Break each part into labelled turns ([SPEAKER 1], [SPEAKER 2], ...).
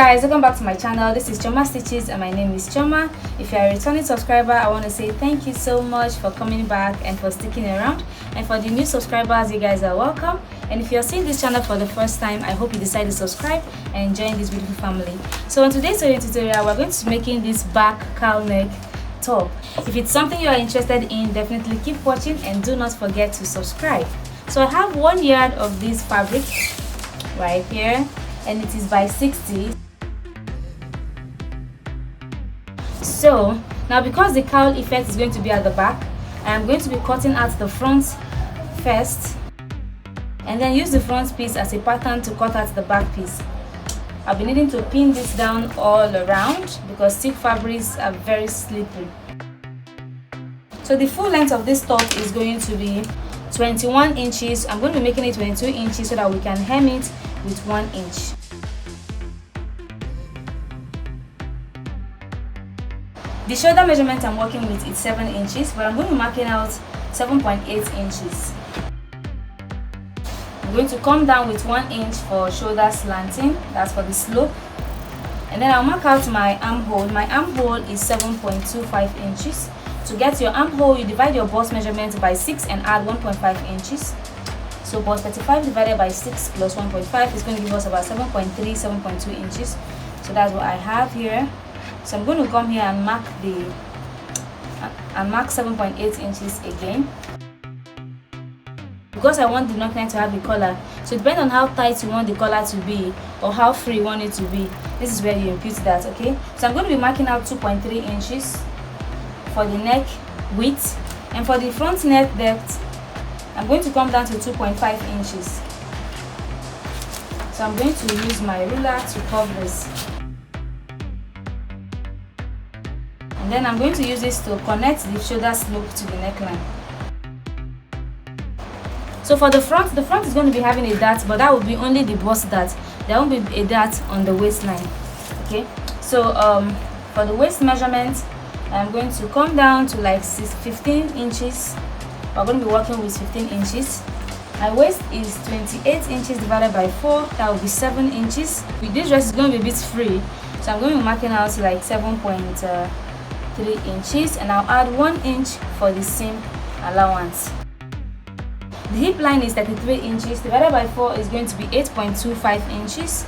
[SPEAKER 1] guys, welcome back to my channel. This is Choma Stitches and my name is Choma. If you are a returning subscriber, I want to say thank you so much for coming back and for sticking around. And for the new subscribers, you guys are welcome. And if you're seeing this channel for the first time, I hope you decide to subscribe and join this beautiful family. So in today's tutorial, we're going to be making this back cowl neck top. If it's something you are interested in, definitely keep watching and do not forget to subscribe. So I have 1 yard of this fabric right here, and it is by 60. So now, because the cowl effect is going to be at the back, I am going to be cutting out the front first and then use the front piece as a pattern to cut out the back piece. I'll be needing to pin this down all around because silk fabrics are very slippery. So the full length of this top is going to be 21 inches. I'm going to be making it 22 inches so that we can hem it with 1 inch. The shoulder measurement I'm working with is 7 inches, but I'm going to be marking out 7.8 inches. I'm going to come down with 1 inch for shoulder slanting, that's for the slope. And then I'll mark out my armhole. My armhole is 7.25 inches. To get your armhole, you divide your bust measurement by 6 and add 1.5 inches. So bust 35 divided by 6 plus 1.5 is going to give us about 7.2 inches. So that's what I have here. So I'm going to come here and mark 7.8 inches again, because I want the neckline to have a collar. So depending on how tight you want the collar to be or how free you want it to be, this is where you impute that. Okay, so I'm going to be marking out 2.3 inches for the neck width, and for the front neck depth I'm going to come down to 2.5 inches. So I'm going to use my ruler to curve this. And then I'm going to use this to connect the shoulder slope to the neckline. So for the front is going to be having a dart, but that will be only the bust dart. There won't be a dart on the waistline. Okay, so for the waist measurement, I'm going to come down to like 15 inches. We're going to be working with 15 inches. My waist is 28 inches divided by 4. That will be 7 inches. With this dress, it's going to be a bit free, so I'm going to be marking out like 7.3 inches, and I'll add 1 inch for the seam allowance. The hip line is 33 inches divided by 4 is going to be 8.25 inches,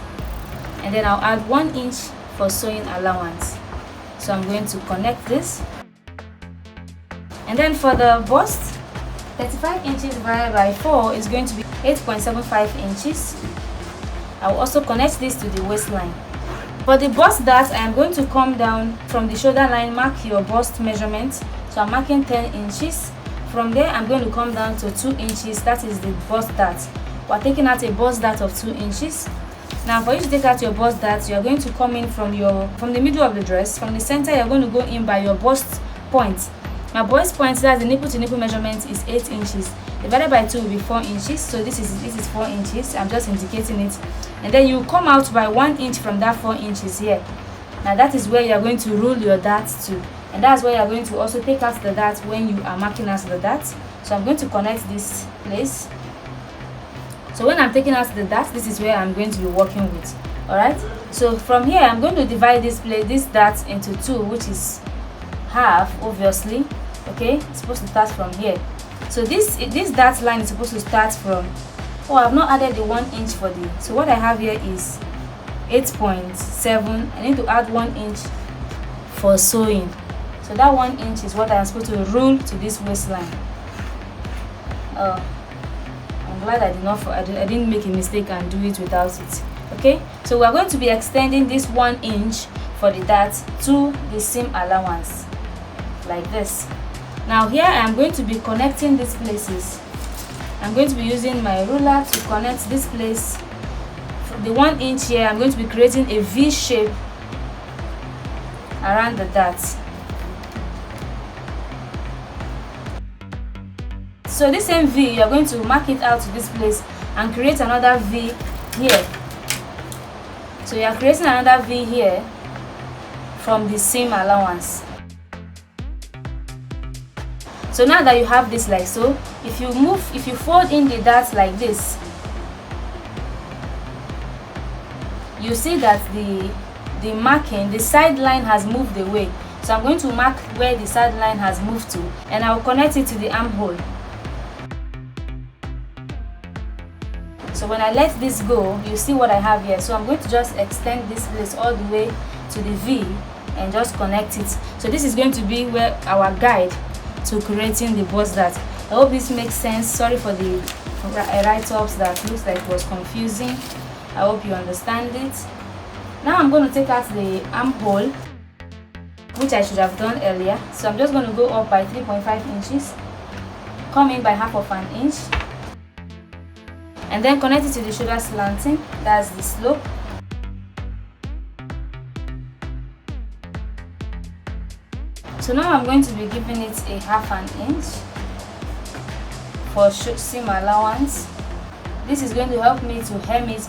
[SPEAKER 1] and then I'll add 1 inch for sewing allowance. So I'm going to connect this. And then for the bust, 35 inches divided by 4 is going to be 8.75 inches. I will also connect this to the waistline. For the bust dart, I am going to come down from the shoulder line, mark your bust measurement. So I'm marking 10 inches. From there, I'm going to come down to 2 inches. That is the bust dart. We're taking out a bust dart of 2 inches. Now, for you to take out your bust dart, you are going to come in from the middle of the dress. From the center, you're going to go in by your bust point. My bust point, that's the nipple to nipple measurement, is 8 inches. Divided by 2 will be 4 inches. So this is 4 inches. I'm just indicating it. And then you come out by 1 inch from that 4 inches here. Now that is where you are going to rule your dart to, and that's where you are going to also take out the dart when you are marking out the dart. So I'm going to connect this place. So when I'm taking out the dart, this is where I'm going to be working with. Alright, so from here I'm going to divide this dart into 2, which is half, obviously. Okay, it's supposed to start from here. So this dart line is supposed to start from, oh, I've not added the 1 inch for the, so what I have here is 8.7. I need to add 1 inch for sewing. So that 1 inch is what I'm supposed to rule to this waistline. I'm glad I didn't make a mistake and do it without it. Okay, so we're going to be extending this 1 inch for the dart to the seam allowance like this. Now here I am going to be connecting these places. I'm going to be using my ruler to connect this place. From the 1 inch here, I'm going to be creating a V shape around the dart. So this same V, you're going to mark it out to this place and create another V here. So you are creating another V here from the seam allowance. So now that you have this like so, if you fold in the dart like this, you see that the marking, the side line has moved away. So I'm going to mark where the side line has moved to, and I'll connect it to the armhole. So when I let this go, you see what I have here. So I'm going to just extend this place all the way to the V and just connect it. So this is going to be where our guide to creating the bust dart. I hope this makes sense. Sorry for the write-ups that looks like it was confusing. I hope you understand it. Now I'm going to take out the armhole, which I should have done earlier. So I'm just going to go up by 3.5 inches, come in by half of an inch, and then connect it to the shoulder slanting. That's the slope. So now I'm going to be giving it a half an inch for seam allowance. This is going to help me to hem it.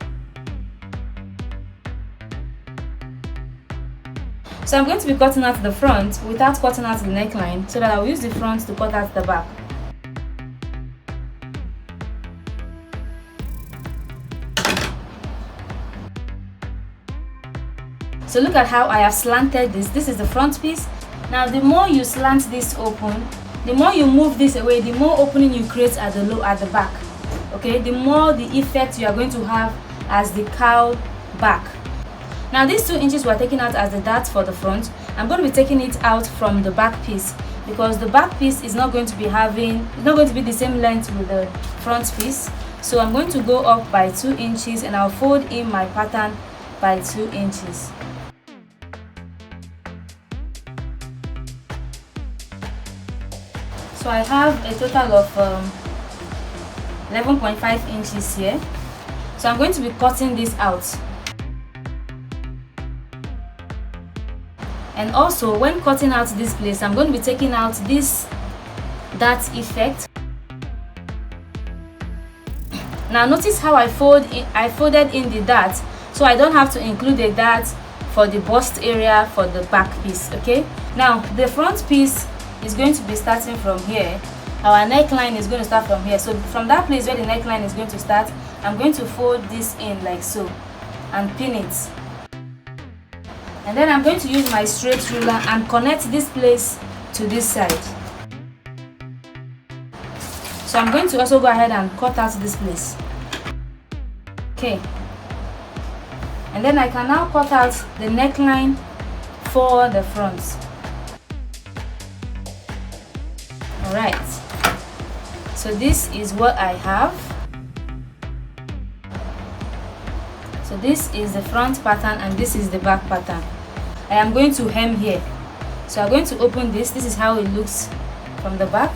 [SPEAKER 1] So I'm going to be cutting out the front without cutting out the neckline, so that I will use the front to cut out the back. So look at how I have slanted this. This is the front piece. Now the more you slant this open, the more you move this away, the more opening you create at the back. Okay, the more the effect you are going to have as the cowl back. Now these 2 inches we're taking out as the dart for the front. I'm going to be taking it out from the back piece, because the back piece is not going to be the same length with the front piece. So I'm going to go up by 2 inches and I'll fold in my pattern by 2 inches. So I have a total of 11.5 inches here. So I'm going to be cutting this out. And also when cutting out this place, I'm going to be taking out this dart effect. Now notice how I folded in the dart, so I don't have to include a dart for the bust area for the back piece. Okay, now the front piece is going to be starting from here. Our neckline is going to start from here. So from that place where the neckline is going to start, I'm going to fold this in like so and pin it. And then I'm going to use my straight ruler and connect this place to this side. So I'm going to also go ahead and cut out this place. Okay. And then I can now cut out the neckline for the front. Alright. So this is what I have. So this is the front pattern and this is the back pattern. I am going to hem here. So I'm going to open this. This is how it looks from the back.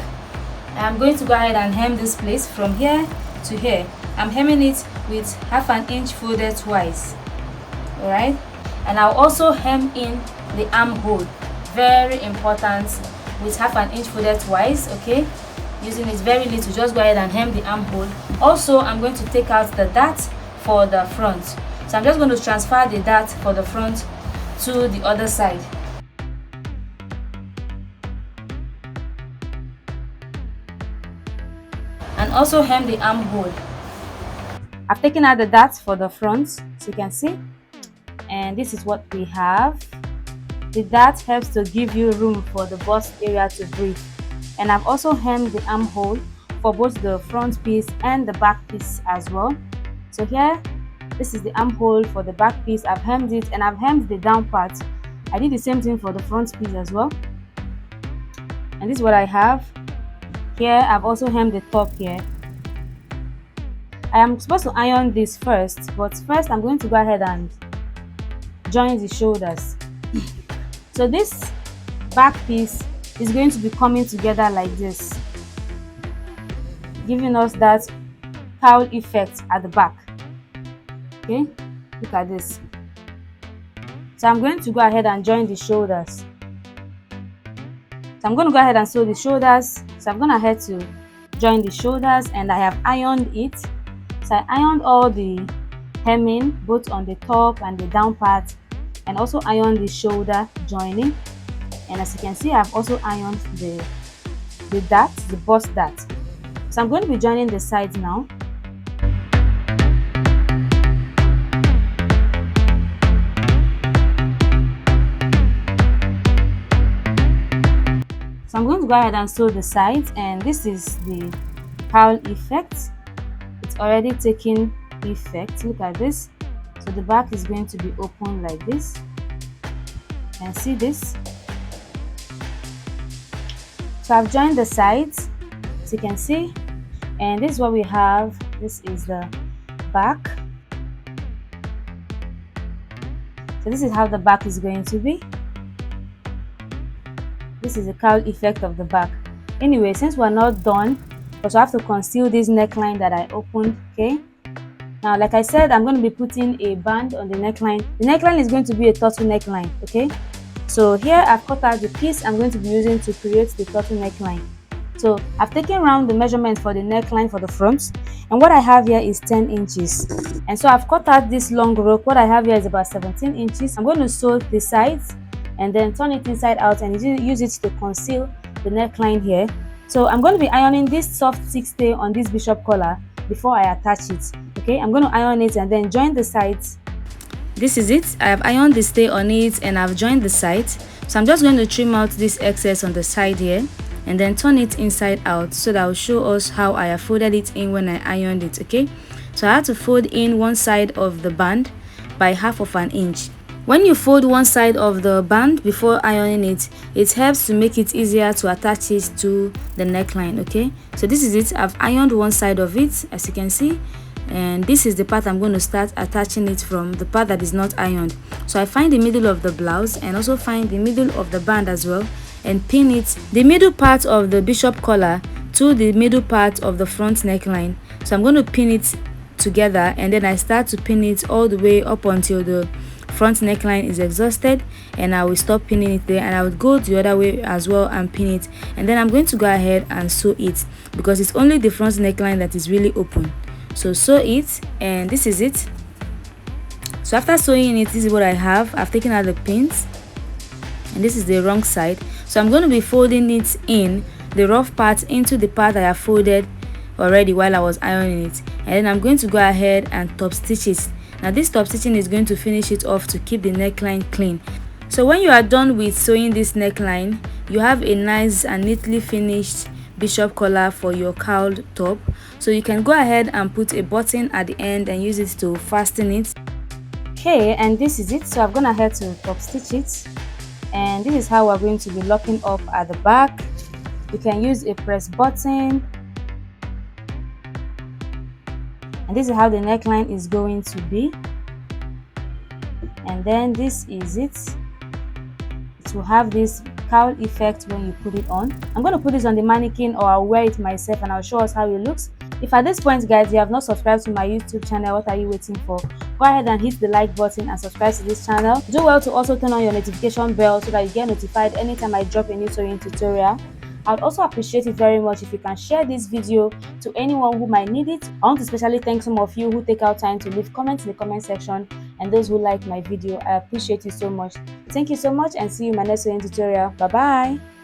[SPEAKER 1] I am going to go ahead and hem this place from here to here. I'm hemming it with half an inch folded twice. Alright. And I'll also hem in the armhole. Very important, with half an inch folded twice. Okay. Using it very little, just go ahead and hem the armhole. Also, I'm going to take out the dart for the front. So I'm just going to transfer the dart for the front to the other side. And also hem the armhole. I've taken out the dart for the front, so you can see. And this is what we have. The dart helps to give you room for the bust area to breathe. And I've also hemmed the armhole for both the front piece and the back piece as well. So here, this is the armhole for the back piece. I've hemmed it and I've hemmed the down part. I did the same thing for the front piece as well. And this is what I have. Here, I've also hemmed the top here. I am supposed to iron this first, but first I'm going to go ahead and join the shoulders. So this back piece is going to be coming together like this, giving us that cowl effect at the back. Okay, look at this. So I'm going to go ahead and join the shoulders. So I'm going to go ahead and sew the shoulders. So I'm going to head to join the shoulders, and I have ironed it. So I ironed all the hemming both on the top and the down part, and also ironed the shoulder joining. And as you can see, I've also ironed the dart, the bust dart. So I'm going to be joining the sides now. So I'm going to go ahead and sew the sides, and this is the cowl effect. It's already taking effect. Look at this. So the back is going to be open like this. You can see this. So I've joined the sides, as you can see, and this is what we have. This is the back. So this is how the back is going to be. This is the cowl effect of the back. Anyway, since we're not done, because I have to conceal this neckline that I opened. Okay, now like I said, I'm going to be putting a band on the neckline. The neckline is going to be a turtle neckline. Okay, so here I've cut out the piece I'm going to be using to create the turtle neckline. So I've taken around the measurement for the neckline for the front, and what I have here is 10 inches. And so I've cut out this long rope. What I have here is about 17 inches. I'm going to sew the sides and then turn it inside out and use it to conceal the neckline here. So I'm going to be ironing this soft 6-stay on this bishop collar before I attach it. Okay, I'm going to iron it and then join the sides. This is it. I have ironed the stay on it and I've joined the sides. So I'm just going to trim out this excess on the side here and then turn it inside out, so that will show us how I have folded it in when I ironed it. Okay, so I had to fold in one side of the band by 1/2 an inch. When you fold one side of the band before ironing it, it helps to make it easier to attach it to the neckline. Okay, so this is it. I've ironed one side of it, as you can see, and this is the part I'm going to start attaching it from, the part that is not ironed. So I find the middle of the blouse and also find the middle of the band as well, and pin it, the middle part of the bishop collar to the middle part of the front neckline. So I'm going to pin it together, and then I start to pin it all the way up until the front neckline is exhausted, and I will stop pinning it there, and I would go the other way as well and pin it, and then I'm going to go ahead and sew it because it's only the front neckline that is really open. So sew it, and this is it. So after sewing it, this is what I have. I've taken out the pins, and this is the wrong side. So I'm going to be folding it in, the rough part into the part that I folded already while I was ironing it, and then I'm going to go ahead and top stitch it. Now this top stitching is going to finish it off to keep the neckline clean. So when you are done with sewing this neckline, you have a nice and neatly finished bishop collar for your cowled top. So you can go ahead and put a button at the end and use it to fasten it. Okay, and this is it. So I'm gonna head to top stitch it, and this is how we're going to be locking up at the back. You can use a press button, and this is how the neckline is going to be. And then this is it. It will have this cowl effect when you put it on. I'm going to put this on the mannequin, or I'll wear it myself and I'll show us how it looks. If at this point, guys, you have not subscribed to my YouTube channel, what are you waiting for? Go ahead and hit the like button and subscribe to this channel. Do well to also turn on your notification bell so that you get notified anytime I drop a new sewing tutorial. I would also appreciate it very much if you can share this video to anyone who might need it. I want to especially thank some of you who take out time to leave comments in the comment section, and those who like my video. I appreciate you so much. Thank you so much, and see you in my next sewing tutorial. Bye bye.